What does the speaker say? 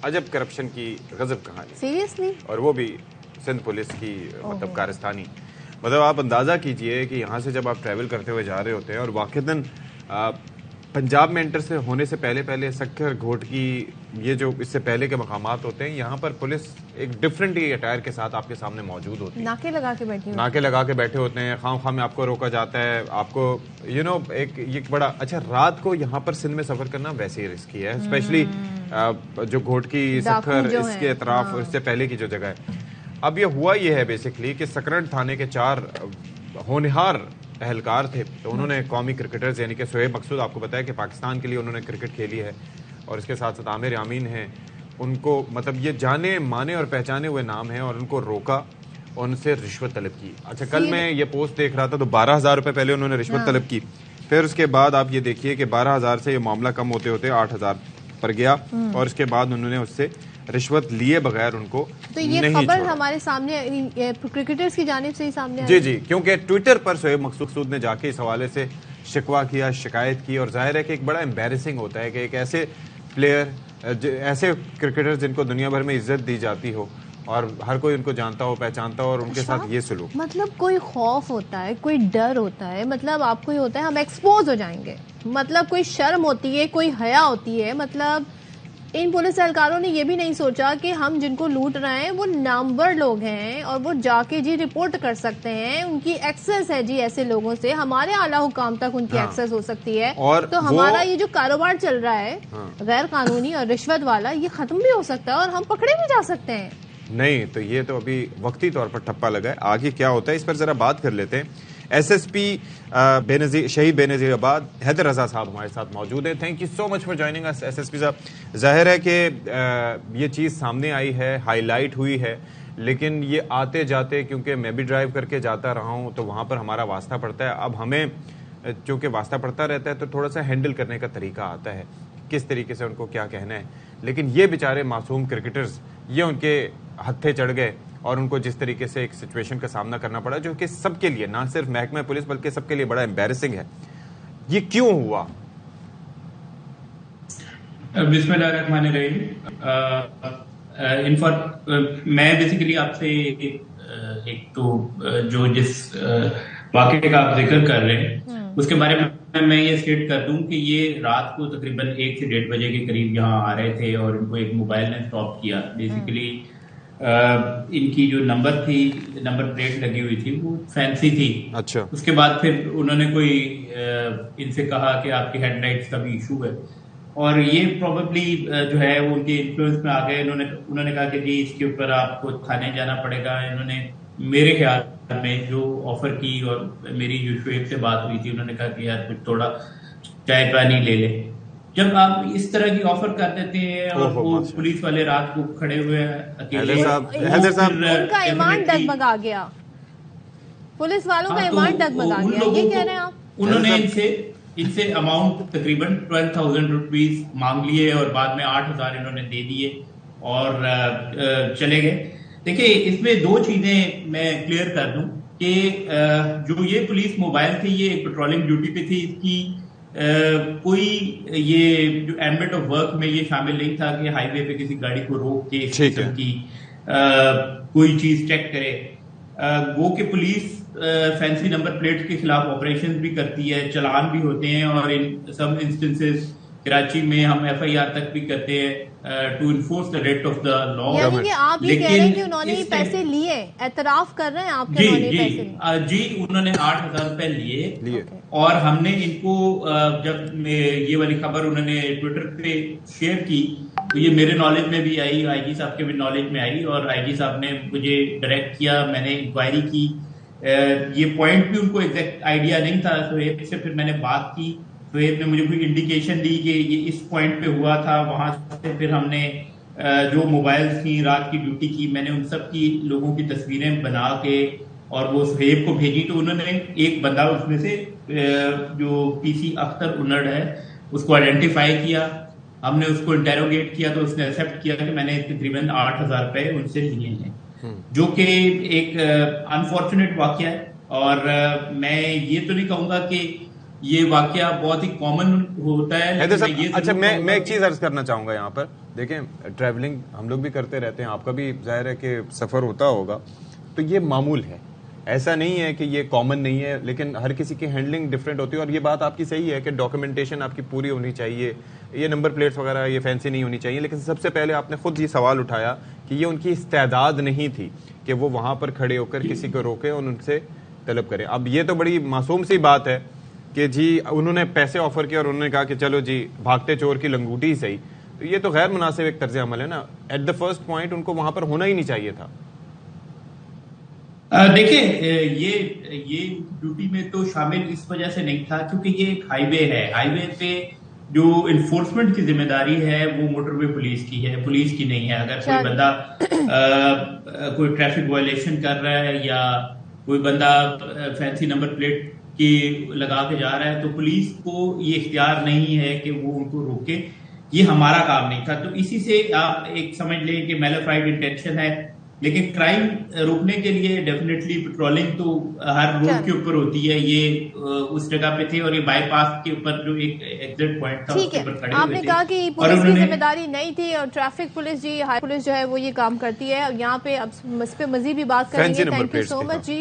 عجب کرپشن کی غضب کہانی سیریسلی، اور وہ بھی سندھ پولیس کی مطلب کارستانی. مطلب آپ اندازہ کیجئے کہ یہاں سے جب آپ ٹریول کرتے ہوئے جا رہے ہوتے ہیں اور واقعتاً پنجاب میں انٹر سے ہونے سے پہلے سکھر گھوٹ کی یہ جو اس سے پہلے کے مقامات ہوتے ہیں یہاں پر پولیس ایک ڈفرینٹ ہی اٹائر کے ساتھ آپ کے سامنے موجود ہوتی ہے. ناکے لگا کے بیٹھے ہوتے ہیں خواہ خواہ میں آپ کو روکا جاتا ہے. آپ کو ایک یہ بڑا اچھا رات کو یہاں پر سندھ میں سفر کرنا ویسے ہی رسکی ہے, اسپیشلی جو گھوٹ کی سکھر اس کے اطراف اس سے پہلے کی جو جگہ ہے. اب یہ ہے بیسکلی کہ سکرنٹ تھانے کے 4 ہونہار اہلکار تھے, تو انہوں نے قومی کرکٹرز یعنی کہ شعیب مقصود, آپ کو بتایا کہ پاکستان کے لیے انہوں نے کرکٹ کھیلی ہے, اور اس کے ساتھ ساتھ عامر یامین ہیں, ان کو مطلب یہ جانے مانے اور پہچانے ہوئے نام ہیں, اور ان کو روکا اور ان سے رشوت طلب کی. اچھا کل میں یہ پوسٹ دیکھ رہا تھا تو 12,000 روپے پہلے انہوں نے رشوت طلب کی, پھر اس کے بعد آپ یہ دیکھیے کہ 12,000 سے یہ معاملہ کم ہوتے ہوتے 8,000 پر گیا, اور اس کے بعد انہوں نے اس سے رشوت لیے بغیر ان کو تو یہ خبر ہمارے سامنے کرکٹرز کی جانب سے ہی سامنے آئی. جی کیونکہ ٹویٹر پر شعیب مقصود نے جا کے اس حوالے سے شکوہ کیا, شکایت کی, اور ظاہر ہے کہ ایک بڑا امبیرسنگ ہوتا ہے کہ ایک ایسے پلیئر, ایسے کرکٹر جن کو دنیا بھر میں عزت دی جاتی ہو اور ہر کوئی ان کو جانتا ہو پہچانتا ہو, اور ان کے ساتھ یہ سلوک. مطلب کوئی خوف ہوتا ہے, کوئی ڈر ہوتا ہے, مطلب آپ کو یہ ہوتا ہے ہم ایکسپوز ہو جائیں گے, مطلب کوئی شرم ہوتی ہے, کوئی حیا ہوتی ہے. مطلب ان پولیس اہلکاروں نے یہ بھی نہیں سوچا کہ ہم جن کو لوٹ رہے ہیں وہ نامور لوگ ہیں اور وہ جا کے رپورٹ کر سکتے ہیں, ان کی ایکسس ہے ایسے لوگوں سے, ہمارے اعلیٰ حکام تک ان کی ایکسس ہو سکتی ہے, تو ہمارا یہ جو کاروبار چل رہا ہے غیر قانونی اور رشوت والا, یہ ختم بھی ہو سکتا ہے اور ہم پکڑے بھی جا سکتے ہیں. نہیں تو یہ تو ابھی وقتی طور پر ٹھپا لگا ہے, آگے کیا ہوتا ہے اس پر ذرا بات کر لیتے ہیں. ایس ایس پی شہید بے نظیر آباد حیدر رضا صاحب ہمارے ساتھ موجود ہیں. Thank you so much for joining اس ایس ایس پی صاحب. ظاہر ہے کہ یہ چیز سامنے آئی ہے, ہائی لائٹ ہوئی ہے, لیکن یہ آتے جاتے کیونکہ میں بھی ڈرائیو کر کے جاتا رہا ہوں تو وہاں پر ہمارا واسطہ پڑتا ہے. اب ہمیں چونکہ واسطہ پڑتا رہتا ہے تو تھوڑا سا ہینڈل کرنے کا طریقہ آتا ہے, کس طریقے سے ان کو کیا کہنا ہے. لیکن یہ بیچارے معصوم کرکٹرز, یہ ان کے ہتھے چڑھ گئے اور ان کو جس طریقے سے ایک سچویشن کا سامنا کرنا پڑا جو کہ سب کے لیے, نہ صرف محکمہ پولیس بلکہ سب کے لیے بڑا امبیرسنگ ہے. یہ کیوں ہوا؟ بسم اللہ الرحمن الرحیم. میں بیسیکلی آپ سے ایک تو جو جس واقعے کا آپ ذکر کر رہے ہیں اس کے بارے میں یہ اسٹیٹ کر دوں کہ یہ رات کو تقریباً 1 سے 1:30 بجے کے قریب یہاں آ رہے تھے اور ان کو ایک موبائل نے اسٹاپ کیا. بیسیکلی ان کی جو نمبر پلیٹ لگی ہوئی تھی وہ فینسی تھی. اچھا. اس کے بعد پھر انہوں نے کوئی ان سے کہا کہ آپ کی ہیڈ لائٹس کا بھی ایشو ہے, اور یہ پروبیبلی جو ہے وہ ان کے انفلوئنس میں آ گئے. انہوں نے کہا کہ جی اس کے اوپر آپ کو تھانے جانا پڑے گا. انہوں نے میرے خیال میں جو آفر کی, اور میری جو شعیب سے بات ہوئی تھی, انہوں نے کہا کہ یار کچھ تھوڑا چائے پانی لے لے. جب آپ اس طرح کی آفر کر دیتے ہیں اور وہ پولیس والے رات کو کھڑے ہوئے اکیلے, ان کا ایمان ڈگمگا گیا, پولیس والوں کا ایمان ڈگمگا گیا. یہ کہہ رہے ہیں آپ؟ انہوں نے ان سے اماؤنٹ تقریباً 12,000 روپیز مانگ لیے اور بعد میں 8,000 انہوں نے دے دیے اور چلے گئے. دیکھیں اس میں 2 چیزیں میں کلیئر کر دوں کہ جو یہ پولیس موبائل تھی یہ ایک پیٹرولنگ ڈیوٹی پہ تھی. اس کی کوئی یہ جو ایمبٹ آف ورک میں یہ شامل نہیں تھا کہ ہائی وے پہ کسی گاڑی کو روک کے اس قسم کی کوئی چیز چیک کرے. وہ کہ پولیس فینسی نمبر پلیٹ کے خلاف آپریشن بھی کرتی ہے, چلان بھی ہوتے ہیں, اور ان سم انسٹنسز کراچی میں ہم FIR تک بھی کرتے ہیں to enforce the writ of the law. یعنی کہ آپ یہ کہہ رہے ہیں کہ انہوں نے پیسے لیے, اعتراف کر رہے ہیں آپ کے انہوں نے پیسے لیے؟ جی انہوں نے 8,000 روپے لیے, اور ہم نے ان کو جب یہ والی خبر انہوں نے ٹویٹر پہ شیئر کی تو یہ میرے نالج میں بھی آئی, آئی جی صاحب کے بھی نالج میں آئی, اور آئی جی صاحب نے مجھے ڈائریکٹ کیا, میں نے انکوائری کی. یہ پوائنٹ بھی ان کو ایگزیکٹ آئیڈیا نہیں تھا. سہیب سے پھر میں نے بات کی, سہیب نے مجھے کوئی انڈیکیشن دی کہ یہ اس پوائنٹ پہ ہوا تھا. وہاں سے پھر ہم نے جو موبائلز تھیں رات کی ڈیوٹی کی, میں نے ان سب کی لوگوں کی تصویریں بنا کے اور وہ سہیب کو بھیجی. تو انہوں نے ایک بندہ اس میں سے جو PC اختر انڑ ہے اس کو آئیڈینٹیفائی کیا. ہم نے اس کو انٹیروگیٹ کیا تو اس نے ایکسیپٹ کیا کہ میں نے تقریباً 8,000 روپے ان سے لیے ہیں, جو کہ ایک انفارچونیٹ واقعہ ہے. اور میں یہ تو نہیں کہوں گا کہ یہ واقعہ بہت ہی کامن ہوتا ہے. اچھا میں ایک چیز عرض کرنا چاہوں گا یہاں پر, دیکھیں ٹریولنگ ہم لوگ بھی کرتے رہتے ہیں, آپ کا بھی ظاہر ہے کہ سفر ہوتا ہوگا, تو یہ معمول ہے, ایسا نہیں ہے کہ یہ کامن نہیں ہے, لیکن ہر کسی کی ہینڈلنگ ڈفرینٹ ہوتی ہے. اور یہ بات آپ کی صحیح ہے کہ ڈاکومنٹیشن آپ کی پوری ہونی چاہیے, یہ نمبر پلیٹس وغیرہ یہ فینسی نہیں ہونی چاہیے. لیکن سب سے پہلے آپ نے خود یہ سوال اٹھایا کہ یہ ان کی استعداد نہیں تھی کہ وہ وہاں پر کھڑے ہو کر کسی کو روکے اور ان سے طلب کریں. اب یہ تو بڑی معصوم سی بات ہے کہ جی انہوں نے پیسے آفر کیا اور انہوں نے کہا کہ چلو جی بھاگتے چور کی لنگوٹی صحیح, تو یہ تو غیر مناسب ایک طرز عمل ہے نا. ایٹ دا فرسٹ پوائنٹ ان کو وہاں پر ہونا ہی نہیں چاہیے تھا. دیکھیں یہ ڈیوٹی میں تو شامل اس وجہ سے نہیں تھا کیونکہ یہ ایک ہائی وے ہے. ہائی وے پہ جو انفورسمنٹ کی ذمہ داری ہے وہ موٹر وے پولیس کی ہے, پولیس کی نہیں ہے. اگر کوئی بندہ کوئی ٹریفک وائلیشن کر رہا ہے یا کوئی بندہ فینسی نمبر پلیٹ کی لگا کے جا رہا ہے تو پولیس کو یہ اختیار نہیں ہے کہ وہ ان کو روکے. یہ ہمارا کام نہیں تھا. تو اسی سے آپ ایک سمجھ لیں کہ میلیفائڈ انٹینشن ہے. لیکن کرائم روکنے کے لیے ڈیفینیٹلی پیٹرولنگ تو ہر روڈ کے اوپر ہوتی ہے. یہ اس جگہ پہ تھے اور یہ بائی پاس کے اوپر جو ایک ایگزٹ پوائنٹ تھا اس کے اوپر کھڑے ہوئے تھے. آپ نے کہا کہ پولیس کی ذمہ داری نہیں تھی اور ٹریفک پولیس جی ہائی پولیس جو ہے وہ یہ کام کرتی ہے. یہاں پہ اب اس پہ مزید بھی بات کریں گے. Thank you so much G.